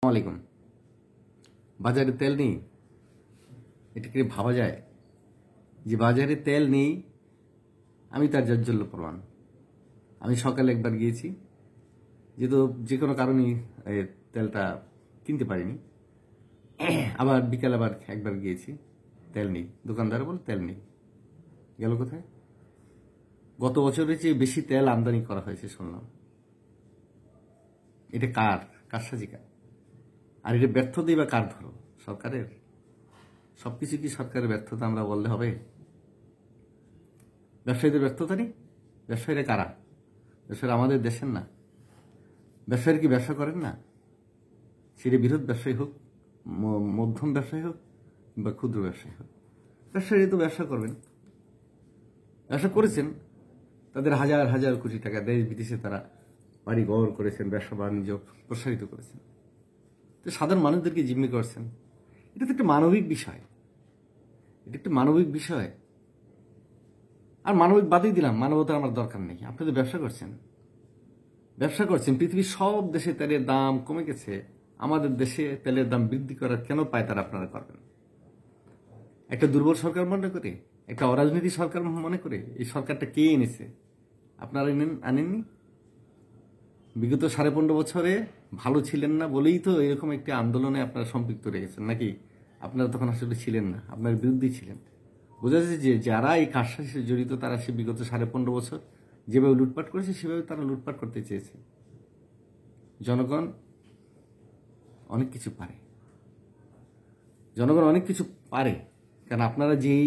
আলাইকুম। বাজারে তেল নেই, এটা কি ভাবা যায় যে বাজারে তেল নেই? আমি তার জাজ্জল্য প্রমাণ। আমি সকালে একবার গিয়েছি, যেহেতু যে কোনো কারণেই তেলটা কিনতে পারিনি। আবার বিকাল আবার একবার গিয়েছি, তেল নেই। দোকানদার বলে তেল নেই। গেল কোথায়? গত বছরের চেয়ে বেশি তেল আমদানি করা হয়েছে শুনলাম। এটা কার সাজিকা? আর এটা ব্যর্থতাই বা কার ধরো? সরকারের? সবকিছু কি সরকারের ব্যর্থতা আমরা বললে হবে? ব্যবসায়ীদের ব্যর্থতা নেই? ব্যবসায়ীরা কারা? ব্যবসায়ীরা আমাদের দেশের না? ব্যবসায়ীরা কি ব্যবসা করেন না? সেটা বৃহৎ ব্যবসায়ী হোক, মধ্যম ব্যবসায়ী হোক বা ক্ষুদ্র ব্যবসায়ী হোক, ব্যবসায়ী তো ব্যবসা করবেন। ব্যবসা করেছেন, তাদের হাজার হাজার কোটি টাকা দেশ বিদেশে তারা বাড়ি ঘর করেছেন, ব্যবসা বাণিজ্য প্রসারিত করেছেন। তো সাধারণ মানুষদেরকে জিম্মি করছেন। এটা তো একটা মানবিক বিষয়। এটা একটা মানবিক বিষয়। আর মানবিক বাদই দিলাম, মানবতার আমার দরকার নেই। আপনি তো ব্যবসা করছেন। পৃথিবীর সব দেশে তেলের দাম কমে গেছে, আমাদের দেশে তেলের দাম বৃদ্ধি করার কেন পায় তারা আপনারা করবেন? একটা দুর্বল সরকার মনে করে, একটা অরাজনীতি সরকার মনে করে এই সরকারটা কে এনেছে? আপনারা আনেননি? বিগত 15.5 বছরে ভালো ছিলেন না বলেই তো এরকম একটি আন্দোলনে আপনারা সম্পৃক্ত রেখেছেন, নাকি? আপনারা তখন আসলে ছিলেন না, আপনার বিরুদ্ধেই ছিলেন। বোঝা যাচ্ছে যে যারা এই কাজটার সাথে জড়িত তারা সে বিগত 15.5 বছর যেভাবে লুটপাট করেছে সেভাবে তারা লুটপাট করতে চেয়েছে। জনগণ অনেক কিছু পারে, কারণ আপনারা যেই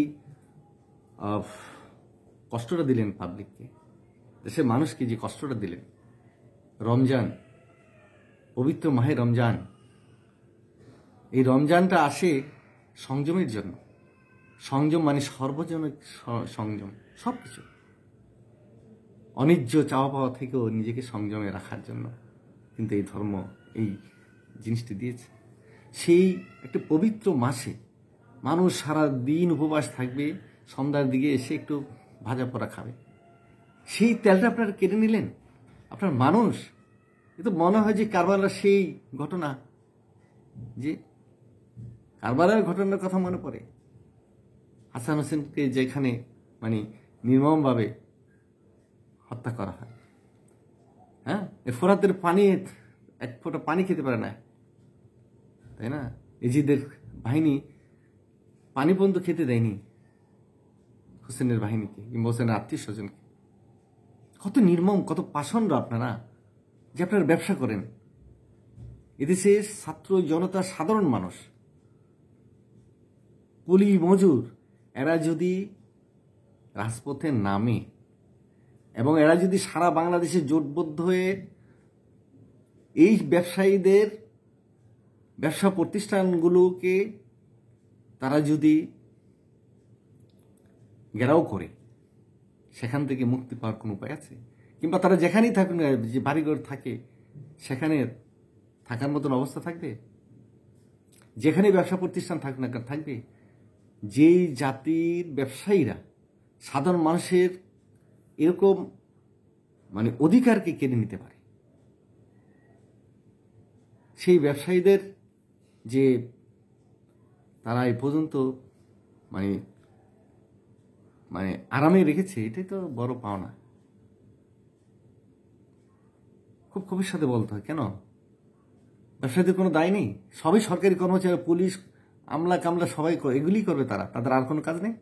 কষ্টটা দিলেন পাবলিককে, দেশের মানুষকে যে কষ্টটা দিলেন, রমজান, পবিত্র মাহে রমজান, এই রমজানটা আসে সংযমের জন্য। সংযম মানে সর্বজনিক সংযম, সবকিছু অনিজ্য চাওয়া পাওয়া থেকেও নিজেকে সংযমে রাখার জন্য কিন্তু এই ধর্ম এই জিনিসটি দিয়েছে। সেই একটা পবিত্র মাসে মানুষ সারা দিন উপবাস থাকবে, সন্ধ্যার দিকে এসে একটু ভাজা পোড়া খাবে। সেই তেলটা আপনারা কেটে নিলেন। আপনার মানুষ, এ তো মনে হয় যে কারবালার সেই ঘটনা, যে কারবালার ঘটনার কথা মনে পড়ে। হাসান হোসেনকে যেখানে মানে নির্মমভাবে হত্যা করা হয়। হ্যাঁ, ফোরাতের পানি, এক ফোঁটা পানি খেতে পারে না, তাই না? এজিদের বাহিনী পানি পর্যন্ত খেতে দেয়নি হোসেনের বাহিনীকে কিংবা হোসেনের আত্মীয় স্বজনকে। কত নির্মম, কত পাষণ্ড আপনারা, যে আপনারা ব্যবসা করেন। এদেশের ছাত্র জনতা, সাধারণ মানুষ, কুলি মজুর, এরা যদি রাজপথে নামে এবং এরা যদি সারা বাংলাদেশে জোটবদ্ধ হয়ে এই ব্যবসায়ীদের ব্যবসা প্রতিষ্ঠানগুলোকে তারা যদি ঘেরাও করে, সেখান থেকে মুক্তি পাওয়ার কোনো উপায় আছে? কিংবা তারা যেখানেই থাকুক না, যে বাড়িঘর থাকে সেখানে থাকার মতন অবস্থা থাকবে? যেখানে ব্যবসা প্রতিষ্ঠান থাকুক না থাকবে? যেই জাতির ব্যবসায়ীরা সাধারণ মানুষের এরকম মানে অধিকারকে কেড়ে নিতে পারে, সেই ব্যবসায়ীদের যে তারা এই পর্যন্ত মানে মানে আরামে রেখেছে, এটাই তো বড় পাওনা। খুব ক্ষোভের সাথে বলতে হয়, কেন? ব্যবসায়ীদের কোনো দায় নেই? সবই সরকারি কর্মচারী, পুলিশ, আমলা কামলা সবাই এগুলি করবে, তাদের আর কোনো কাজ নেই?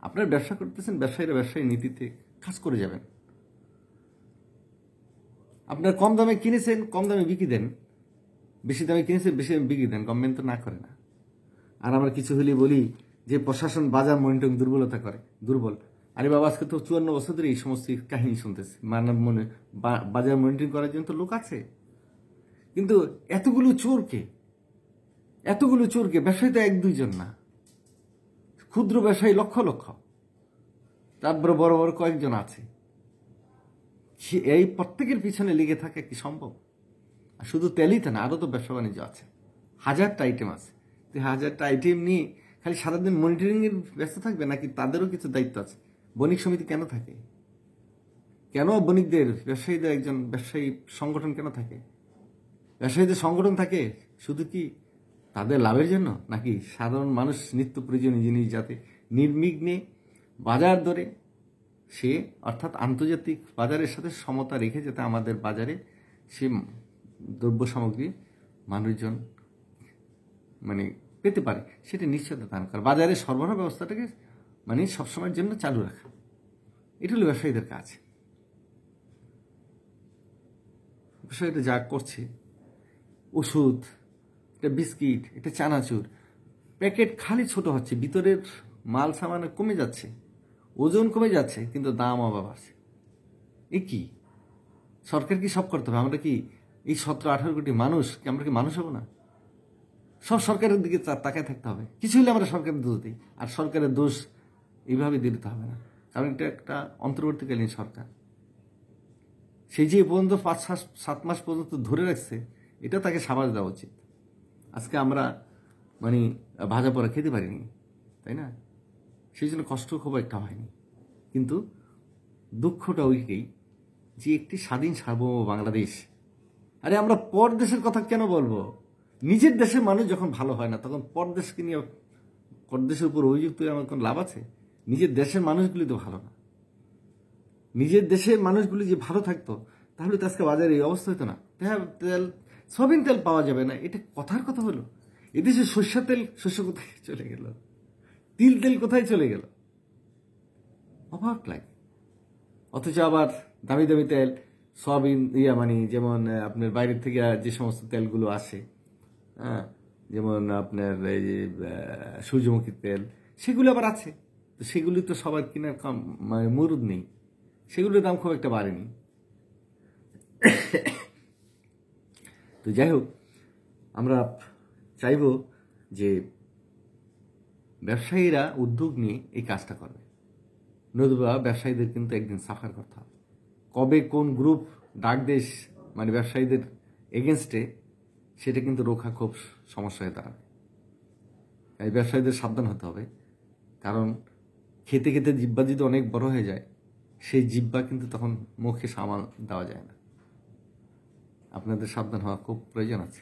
আপনারা ব্যবসা করতেছেন, ব্যবসায়ীরা ব্যবসায়ী নীতিতে কাজ করে যাবেন। আপনার কম দামে কিনেছেন, কম দামে বিক্রি দেন, বেশি দামে কিনেছেন, বেশি দামে বিক্রি দেন, কমপ্লেন তো না করে না। আর আমরা কিছু হলে বলি যে প্রশাসন বাজার মনিটরিং দুর্বল। আরে বাবা, আজকে তো 54 বছর ধরে এই সমস্ত কাহিনী শুনতেছি। বাজার মনিটরিং করার জন্য তো লোক আছে, কিন্তু এতগুলো চোরকে ব্যবসায়ী তো 1-2 জন না, ক্ষুদ্র ব্যবসায়ী লক্ষ লক্ষ, তারপরে বড় বড় কয়েকজন আছে। এই প্রত্যেকের পিছনে লেগে থাকে কি সম্ভব? আর শুধু তেলই তো না, আরো তো ব্যবসা বাণিজ্য আছে, হাজারটা আইটেম আছে। হাজারটা আইটেম নিয়ে খালি সারাদিন মনিটরিং এর ব্যস্ত থাকবে, নাকি তাদেরও কিছু দায়িত্ব আছে? বণিক সমিতি কেন থাকে? কেন বণিকদের, ব্যবসায়ীদের একজন ব্যবসায়ী সংগঠন কেন থাকে? ব্যবসায়ীদের সংগঠন থাকে শুধু কি তাদের লাভের জন্য, নাকি সাধারণ মানুষ নিত্য প্রয়োজনীয় জিনিস যাতে নির্বিঘ্নে বাজার দরে সে, অর্থাৎ আন্তর্জাতিক বাজারের সাথে সমতা রেখে যাতে আমাদের বাজারে সে দ্রব্য সামগ্রী মানুষজন মানে পেতে পারে, সেটা নিশ্চয়তা দান করা, বাজারের সরবরাহ ব্যবস্থাটাকে মানে সবসময়ের জন্য চালু রাখা, এটা হলো ব্যবসায়ীদের কাজ। ব্যবসায়ীরা যা করছে, ওষুধ, একটা বিস্কিট, একটা চানাচুর, প্যাকেট খালি ছোট হচ্ছে, ভিতরের মাল সামান কমে যাচ্ছে, ওজন কমে যাচ্ছে, কিন্তু দাম আবার বাড়ছে। এ কি সরকার কি সব করতে হবে? আমরা কি এই 17-18 কোটি মানুষ, আমরা কি মানুষ হবো না? সব সরকারের দিকে তাকায় থাকতে হবে? কিছু হলে আমরা সরকারের দোষ দিই, আর সরকারের দোষ এইভাবে দিতে হবে না, কারণ এটা একটা অন্তর্বর্তীকালীন সরকার। সেই যে পর্যন্ত 5-7 মাস পর্যন্ত ধরে রাখছে, এটা তাকে সাবাস দেওয়া উচিত। আজকে আমরা মানে ভাজা পড়া খেতে পারিনি, তাই না? সেই জন্য কষ্ট খুব একটা হয়নি, কিন্তু দুঃখটা ওইটাই যে একটি স্বাধীন সার্বভৌম বাংলাদেশ, আরে আমরা পর দেশের কথা কেন বলবো? নিজের দেশের মানুষ যখন ভালো হয় না, তখন পর দেশকে নিয়ে পর দেশের উপর অভিযুক্ত আমার কোনো লাভ আছে? নিজের দেশের মানুষগুলি তো ভালো না। নিজের দেশের মানুষগুলি যে ভালো থাকতো, তাহলে তো আজকে বাজারে এই অবস্থা হতো না। তেল, সয়াবিন তেল পাওয়া যাবে না, এটা কথার কথা হলো? এদেশে সর্ষা তেল, শস্য কোথায় চলে গেল? তিল তেল কোথায় চলে গেল? অবাক লাগে। অথচ আবার দামি দামি তেল, সয়াবিন মানে যেমন আপনার বাইরের থেকে যে সমস্ত তেলগুলো আসে, হ্যাঁ, যেমন আপনার এই যে সূর্যমুখীর তেল, সেগুলো আবার আছে, তো সেগুলি তো সবার কেনার মানে মরুদ নেই, সেগুলোর দাম খুব একটা বাড়েনি। তো যাই হোক, আমরা চাইব যে ব্যবসায়ীরা উদ্যোগ নিয়ে এই কাজটা করবে, নতুবা ব্যবসায়ীদের কিন্তু একদিন সাফার করতে হবে। কবে কোন গ্রুপ ডাক দেশ মানে ব্যবসায়ীদের এগেনস্টে, সেটা কিন্তু রোখা খুব সমস্যা হয়ে দাঁড়াবে। এই ব্যবসায়ীদের সাবধান হতে হবে, কারণ খেতে খেতে জিব্বা যদি অনেক বড় হয়ে যায়, সেই জিব্বা কিন্তু তখন মুখে সামাল দেওয়া যায় না। আপনাদের সাবধান হওয়া খুব প্রয়োজন আছে।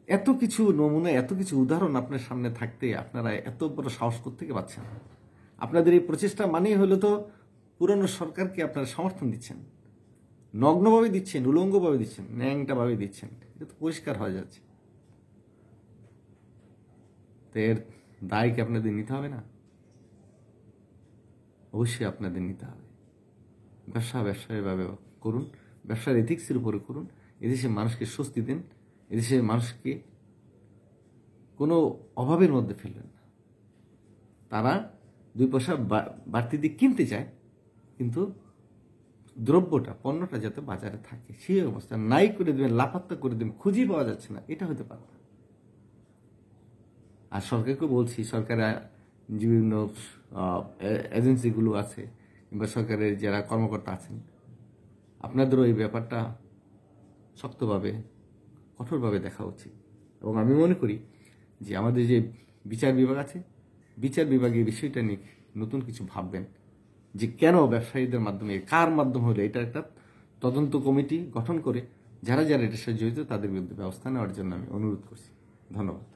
এত কিছু নমুনা, এত কিছু উদাহরণ আপনার সামনে থাকতে আপনারা এত বড় সাহস করতে পারছেন? আপনাদের এই প্রচেষ্টা মানেই হলো তো পুরনো সরকারকে আপনারা সমর্থন দিচ্ছেন, নগ্নভাবে দিচ্ছেন, উলঙ্গভাবে দিচ্ছেন, ন্যাংটাভাবে দিচ্ছেন। এটা তো পরিষ্কার হয়ে যাচ্ছে। তো এর দায় কি আপনাদের নিতে হবে না? অবশ্যই আপনাদের নিতে হবে। ব্যবসায়ীভাবে করুন, ব্যবসার এথিক্সের উপরে করুন। এদেশের মানুষকে স্বস্তি দেন, এদেশের মানুষকে কোনো অভাবের মধ্যে ফেলবেন না। তারা 2 পয়সা বাড়তি দিয়ে কিনতে চায়, কিন্তু দ্রব্যটা, পণ্যটা যাতে বাজারে থাকে, সেই অবস্থা নাই করে দেবেন, লাপাত্তা করে দেবেন, খুঁজেই পাওয়া যাচ্ছে না, এটা হতে পারে না। আর সরকারকে বলছি, সরকারের বিভিন্ন এজেন্সিগুলো আছে কিংবা সরকারের যারা কর্মকর্তা আছেন, আপনাদেরও এই ব্যাপারটা শক্তভাবে, কঠোরভাবে দেখা উচিত। এবং আমি মনে করি যে আমাদের যে বিচার বিভাগ আছে, বিচার বিভাগের বিষয়টা নিয়ে নতুন কিছু ভাববেন, যে কেন ব্যবসায়ীদের মাধ্যমে, কার মাধ্যমে হলে, এটা একটা তদন্ত কমিটি গঠন করে যারা যারা এটার সাথে জড়িত তাদের বিরুদ্ধে ব্যবস্থা নেওয়ার জন্য আমি অনুরোধ করছি। ধন্যবাদ।